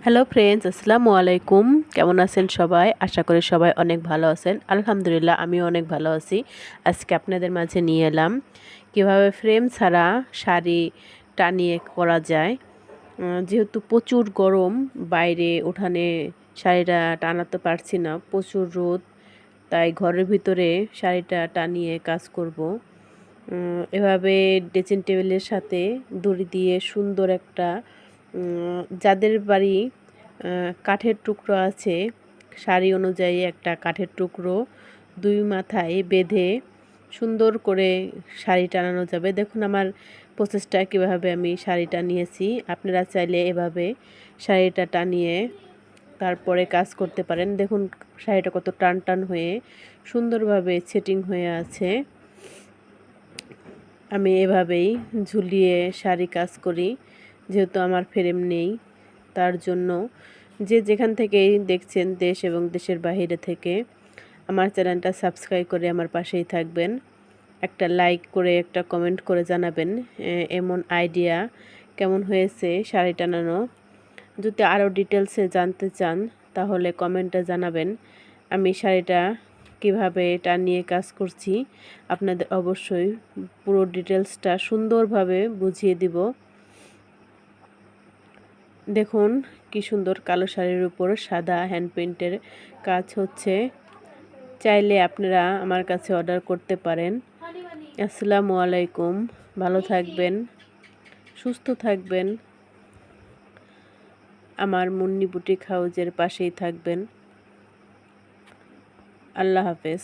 Hello friends, আসসালামু আলাইকুম। কেমন আছেন সবাই? আশা করি সবাই অনেক ভালো আছেন। আলহামদুলিল্লাহ, আমিও অনেক ভালো আছি। আজকে আপনাদের মাঝে নিয়ে এলাম কীভাবে ফ্রেম ছাড়া শাড়ি টানিয়ে পরা যায়। যেহেতু প্রচুর গরম, বাইরে উঠানে শাড়িটা টানাতে পারছি না, প্রচুর রোদ, তাই ঘরের ভিতরে শাড়িটা টানিয়ে কাজ করব। এভাবে ড্রেসিং টেবিলের সাথে দড়ি দিয়ে সুন্দর একটা, যাদের বাড়ি কাঠের টুকরো আছে, শাড়ি অনুযায়ী একটা কাঠের টুকরো দুই মাথায় বেঁধে সুন্দর করে শাড়ি টানানো যাবে। দেখুন আমার প্রসেসটা কীভাবে আমি শাড়িটা নিয়েছি। আপনারা চাইলে এভাবে শাড়িটা টানিয়ে তারপরে কাজ করতে পারেন। দেখুন শাড়িটা কত টান টান হয়ে সুন্দরভাবে সেটিং হয়ে আছে। আমি এভাবেই ঝুলিয়ে শাড়ি কাজ করি, যেহেতু আমার ফ্রেম নেই। তার জন্য যে যেখান থেকেই দেখছেন, দেশ এবং দেশের বাইরে থেকে, আমার চ্যানেলটা সাবস্ক্রাইব করে আমার পাশেই থাকবেন। একটা লাইক করে একটা কমেন্ট করে জানাবেন এমন আইডিয়া কেমন হয়েছে শাড়ি টানানো। যদি আরও ডিটেলসে জানতে চান তাহলে কমেন্টে জানাবেন। আমি শাড়িটা কিভাবে এটা নিয়ে কাজ করছি আপনাদের অবশ্যই পুরো ডিটেলসটা সুন্দরভাবে বুঝিয়ে দিব। দেখুন কি সুন্দর কালো শাড়ির উপর সাদা হ্যান্ড পেইন্টের কাজ হচ্ছে। চাইলে আপনারা আমার কাছে অর্ডার করতে পারেন। আসসালামু আলাইকুম। ভালো থাকবেন, সুস্থ থাকবেন, আমার মুন্নি বুটিক হাউজের পাশেই থাকবেন। আল্লাহ হাফেজ।